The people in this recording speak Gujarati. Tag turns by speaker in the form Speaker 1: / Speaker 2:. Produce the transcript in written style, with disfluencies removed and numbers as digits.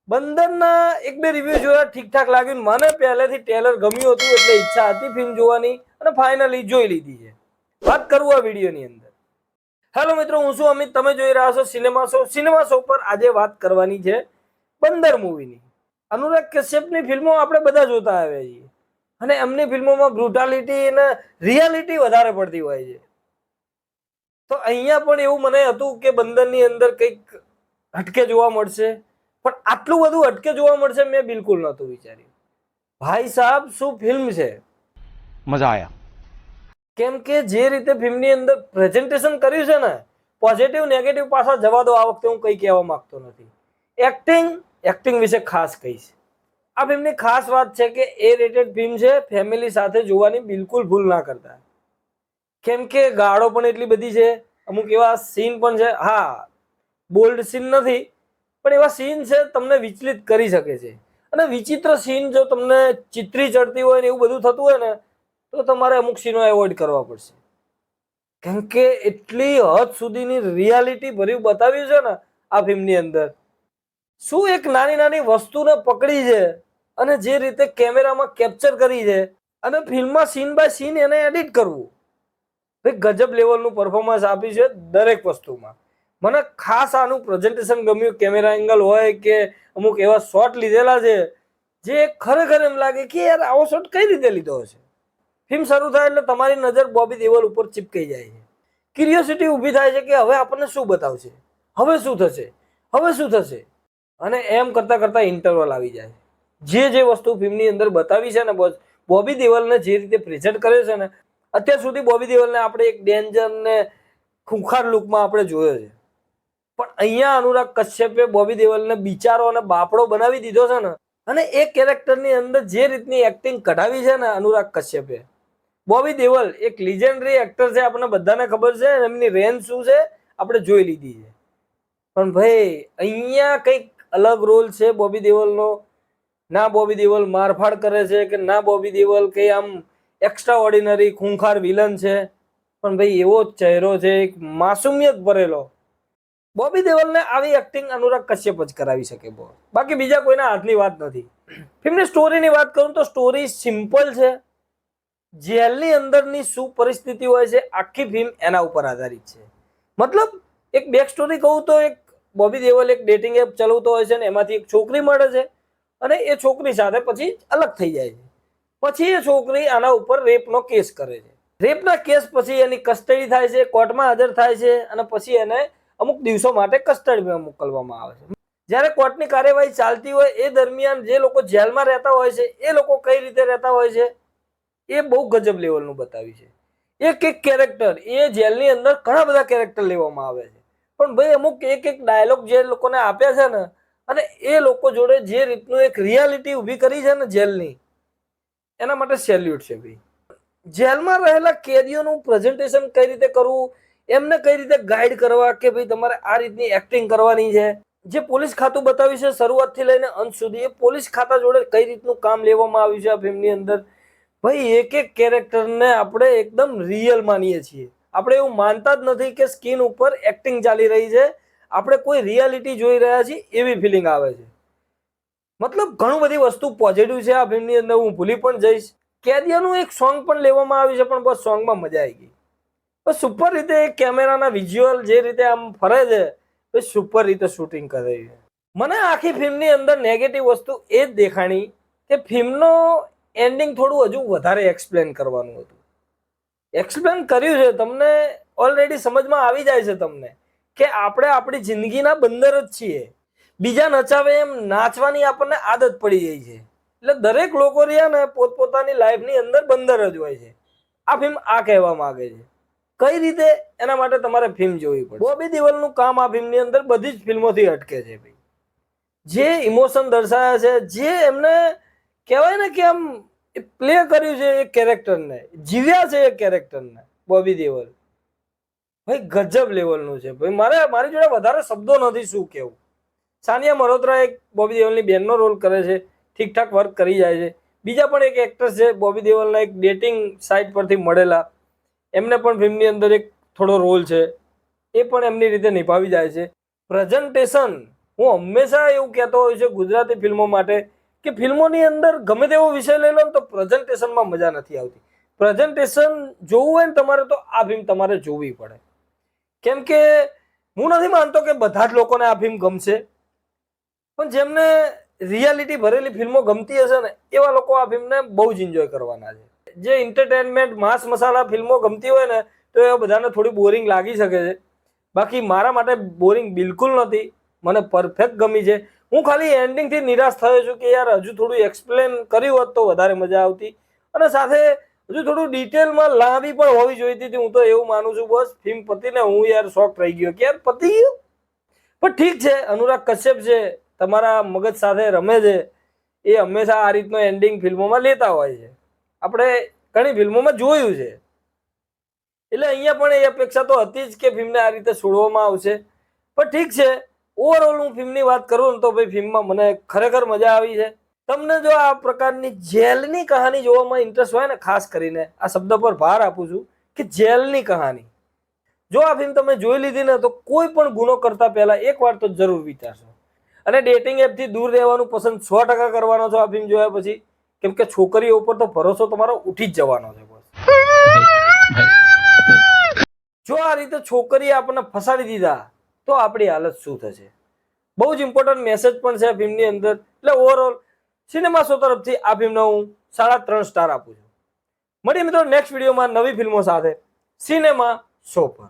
Speaker 1: બંદરના એક બે રિવ્યુ જોયા, ઠીકઠાક લાગ્યું. મને પહેલેથી ટ્રેલર ગમ્યું હતું એટલે ઈચ્છા હતી ફિલ્મ જોવાની અને ફાઇનલી જોઈ લીધી છે. વાત કરું આ વિડીયોની અંદર. હેલો મિત્રો, હું છું અમિત. તમે જોઈ રહ્યા છો સિનેમા શો. સિનેમા શો પર આજે વાત કરવાની છે બંદર મૂવીની. અનુરાગ કશ્યપની ફિલ્મો આપણે બધા જોતા આવ્યા છીએ અને એમની ફિલ્મોમાં બ્રુટાલિટી અને રિયાલિટી વધારે પડતી હોય છે. તો અહીંયા પણ એવું મને હતું કે બંદરની અંદર કંઈક હટકે જોવા મળશે, પણ આટલું બધું હટકે જોવા મળશે મેં બિલકુલ નહોતું વિચાર્યું. ભાઈ સાહેબ, શું ફિલ્મ છે!
Speaker 2: મજા આયા.
Speaker 1: કેમ કે જે રીતે ફિલ્મની અંદર પ્રેઝન્ટેશન કર્યું છે ને, પોઝિટિવ નેગેટિવ પાછા જવા દો, આ વખતે હું કંઈ કહેવા માંગતો નથી. એક્ટિંગ વિશે ખાસ કહીશ. આ ફિલ્મની ખાસ વાત છે કે એ રેટેડ ફિલ્મ છે, ફેમિલી સાથે જોવાની બિલકુલ ભૂલ ના કરતા. કેમ કે ગાળો પણ એટલી બધી છે, અમુક એવા સીન પણ છે. હા, બોલ્ડ સીન નથી, પણ એવા સીન છે તમને વિચલિત કરી શકે છે. અને વિચિત્ર સીન જો તમને ચિત્રી ચડતી હોય ને એવું બધું થતું હોય ને, તો તમારે અમુક સીનો એવોઇડ કરવા પડશે. કેમ કે એટલી હદ સુધીની રિયાલિટી ભર્યું બતાવ્યું છે ને આ ફિલ્મની અંદર. શું એક નાની નાની વસ્તુને પકડી છે અને જે રીતે કેમેરામાં કેપ્ચર કરી છે અને ફિલ્મમાં સીન બાય સીન એને એડિટ કરવું, ગજબ લેવલનું પરફોર્મન્સ આપ્યું છે દરેક વસ્તુમાં. મને ખાસ આનું પ્રેઝન્ટેશન ગમ્યું. કેમેરા એંગલ હોય કે અમુક એવા શોટ લીધેલા છે જે ખરેખર એમ લાગે કે યાર આવો શોટ કઈ રીતે લીધો હશે. ફિલ્મ શરૂ થાય એટલે તમારી નજર બોબી દેઓલ ઉપર ચીપકાઈ જાય છે. ક્યુરિયોસિટી ઊભી થાય છે કે હવે આપણને શું બતાવશે, હવે શું થશે, હવે શું થશે. અને એમ કરતા કરતા ઇન્ટરવલ આવી જાય. જે વસ્તુ ફિલ્મની અંદર બતાવી છે ને, બોબી દેઓલને જે રીતે પ્રેઝન્ટ કરે છે ને, અત્યાર સુધી બોબી દેઓલને આપણે એક ડેન્જર ને ખૂંખાર લુકમાં આપણે જોયો છે, પણ અહીંયા અનુરાગ કશ્યપે બોબી દેઓલને બિચારો અને બાપડો બનાવી દીધો છે ને. અને એ કેરેક્ટરની અંદર જે રીતની એક્ટિંગ કઢાવી છે ને અનુરાગ કશ્યપે. બોબી દેઓલ એક લિજેન્ડરી એક્ટર છે, આપણને બધાને ખબર છે એમની રેન્જ શું છે, આપણે જોઈ લીધી છે. પણ ભાઈ અહીંયા કંઈક અલગ રોલ છે બોબી દેઓલનો. ના બોબી દેઓલ મારફાડ કરે છે કે ના બોબી દેઓલ કઈ આમ એક્સ્ટ્રા ઓર્ડિનરી ખૂંખાર વિલન છે, પણ ભાઈ એવો જ ચહેરો છે, એક માસુમિયત ભરેલો. બોબી દેઓલને આવી એક્ટિંગ અનુરાગ કશ્યપ જ કરાવી શકે. બાકી બીજા કોઈના હાથની વાત નથી. ફિલ્મની સ્ટોરીની વાત કરું તો સ્ટોરી સિમ્પલ છે. જેલની અંદરની શું પરિસ્થિતિ હોય છે આખી ફિલ્મ એના ઉપર આધારિત છે. મતલબ એક બેક સ્ટોરી કહું તો એક બોબી દેઓલ એક ડેટિંગ એપ ચલાવતો હોય છે ને એમાંથી એક છોકરી મળે છે અને એ છોકરી સાથે પછી અલગ થઈ જાય છે. પછી એ છોકરી આના ઉપર રેપનો કેસ કરે છે. રેપના કેસ પછી એની કસ્ટડી થાય છે, કોર્ટમાં હાજર થાય છે અને પછી એને અમુક દિવસો માટે કસ્ટડીમાં મોકલવામાં આવે છે. જ્યારે કોર્ટની કાર્યવાહી ચાલતી હોય એ દરમિયાન જે લોકો જેલમાં રહેતા હોય છે એ લોકો કઈ રીતે રહેતા હોય છે એ બહુ ગજબ લેવલનું બતાવ્યું છે. એક એક કેરેક્ટર, એ જેલની અંદર ઘણા બધા કેરેક્ટર લેવામાં આવે છે, પણ ભાઈ અમુક એક એક ડાયલોગ જે લોકોને આપ્યા છે ને, અને એ લોકો જોડે જે રીતનું એક રિયાલિટી ઊભી કરી છે ને જેલની, એના માટે સેલ્યુટ છે ભાઈ. જેલમાં રહેલા કેદીઓનું પ્રેઝન્ટેશન કઈ રીતે કરવું, એમને કઈ રીતે ગાઈડ કરવા કે ભાઈ તમારે આ રીતની એક્ટિંગ કરવાની છે. જે પોલીસ ખાતું બતાવ્યું છે શરૂઆતથી લઈને અંત સુધી, એ પોલીસ ખાતા જોડે કઈ રીતનું કામ લેવામાં આવ્યું છે આ ફિલ્મની અંદર. ભાઈ એક એક કેરેક્ટરને આપણે એકદમ રિયલ માનીએ છીએ. આપણે એવું માનતા જ નથી કે સ્ક્રીન ઉપર એક્ટિંગ ચાલી રહી છે, આપણે કોઈ રિયાલિટી જોઈ રહ્યા છીએ એવી ફિલિંગ આવે છે. મતલબ ઘણું બધી વસ્તુ પોઝિટિવ છે આ ફિલ્મની અંદર, હું ભૂલી પણ જઈશ. કેદીઓનું એક સોંગ પણ લેવામાં આવ્યું છે, પણ બસ સોંગમાં મજા આવી ગઈ. બસ સુપર રીતે કેમેરાના વિઝ્યુઅલ જે રીતે આમ ફરે છે, બસ સુપર રીતે શૂટિંગ કરે છે. મને આખી ફિલ્મની અંદર નેગેટિવ વસ્તુ એ જ દેખાણી કે ફિલ્મનો એન્ડિંગ થોડું હજુ વધારે એક્સપ્લેન કરવાનું હતું. એક્સપ્લેન કર્યું છે, તમને ઓલરેડી સમજમાં આવી જાય છે તમને કે આપણે આપણી જિંદગીના બંદર જ છીએ. બીજા નચાવે એમ નાચવાની આપણને આદત પડી જાય છે. એટલે દરેક લોકો રહ્યા ને પોતપોતાની લાઈફની અંદર બંદર જ હોય છે. આ ફિલ્મ આ કહેવા માંગે છે. કઈ રીતે, એના માટે તમારે ફિલ્મ જોવી પડે. બોબી દેઓલનું કામ આ ફિલ્મની અંદર બધી જ ફિલ્મોથી અટકે છે ભાઈ. જે ઇમોશન દર્શાવ્યા છે, જે એમને કહેવાય ને કે આમ પ્લે કર્યું છે એ કેરેક્ટરને, જીવ્યા છે એ કેરેક્ટરને બોબી દેઓલ, ભાઈ ગજબ લેવલનું છે ભાઈ. મારી જોડે વધારે શબ્દો નથી શું કેવું. સાનિયા મલ્હોત્રા એક બોબી દેઓલની બેનનો રોલ કરે છે, ઠીકઠાક વર્ક કરી જાય છે. બીજા પણ એક એક્ટ્રેસ છે બોબી દેઓલના એક ડેટિંગ સાઇટ પરથી મળેલા, એમને પણ ફિલ્મની અંદર એક થોડો રોલ છે, એ પણ એમની રીતે નિભાવી જાય છે. પ્રેઝન્ટેશન હું હંમેશા એવું કહેતો હોઉં છું ગુજરાતી ફિલ્મો માટે કે ફિલ્મોની અંદર ગમે તેવો વિષય લઈ લો ને તો પ્રેઝન્ટેશનમાં મજા નથી આવતી. પ્રેઝન્ટેશન જોવું હોય ને તમારે તો આ ફિલ્મ તમારે જોવી પડે. કેમ કે હું નથી માનતો કે બધા જ લોકોને આ ફિલ્મ ગમશે, પણ જેમને રિયાલિટી ભરેલી ફિલ્મો ગમતી હશે ને એવા લોકો આ ફિલ્મને બહુ જ એન્જોય કરવાના છે. જે એન્ટરટેનમેન્ટ માસ મસાલા ફિલ્મો ગમતી હોય ને તો એ બધાને થોડી બોરિંગ લાગી શકે છે. બાકી મારા માટે બોરિંગ બિલકુલ નથી, મને પરફેક્ટ ગમી છે. હું ખાલી એન્ડિંગથી નિરાશ થયો છું કે યાર હજુ થોડું એક્સપ્લેન કર્યું હોત તો વધારે મજા આવતી, અને સાથે હજુ થોડું ડિટેલમાં લાંબી પણ હોવી જોઈતી હતી. હું તો એવું માનું છું બસ ફિલ્મ પતીને હું યાર શોક રહી ગયો કે યાર પતી ગયું. પણ ઠીક છે, અનુરાગ કશ્યપ છે તમારા મગજ સાથે રમે છે, એ હંમેશા આ રીતનો એન્ડિંગ ફિલ્મોમાં લેતા હોય છે. આપણે ઘણી ફિલ્મોમાં જોયું છે, એટલે અહીંયા પણ એ અપેક્ષા તો હતી જ કે ફિલ્મને આ રીતે છોડવામાં આવશે. પણ ઠીક છે, ઓવરઓલ હું ફિલ્મની વાત કરું ને તો ભાઈ ફિલ્મમાં મને ખરેખર મજા આવી છે. તમને જો આ પ્રકારની જેલની કહાની જોવામાં ઇન્ટરેસ્ટ હોય ને, ખાસ કરીને આ શબ્દ પર ભાર આપું છું કે જેલની કહાની, જો આ ફિલ્મ તમે જોઈ લીધી ને તો કોઈ પણ ગુનો કરતા પહેલા એકવાર તો જરૂર વિચારશો. અને ડેટિંગ એપથી દૂર રહેવાનું પસંદ 100% કરવાનો છો આ ફિલ્મ જોયા પછી, કેમ કે છોકરીઓ ઉપર તો ભરોસો તમારો ઉઠી જ જવાનો છે. જો આ રીતે છોકરીએ આપણને ફસાડી દીધા તો આપણી હાલત શું થશે? બહુ જ ઇમ્પોર્ટન્ટ મેસેજ પણ છે ફિલ્મની અંદર. એટલે ઓવરઓલ સિનેમા શો તરફથી આ ફિલ્મને હું 3.5 સ્ટાર આપું છું. મળીએ મિત્રો નેક્સ્ટ વિડીયોમાં નવી ફિલ્મો સાથે સિનેમા શો પર.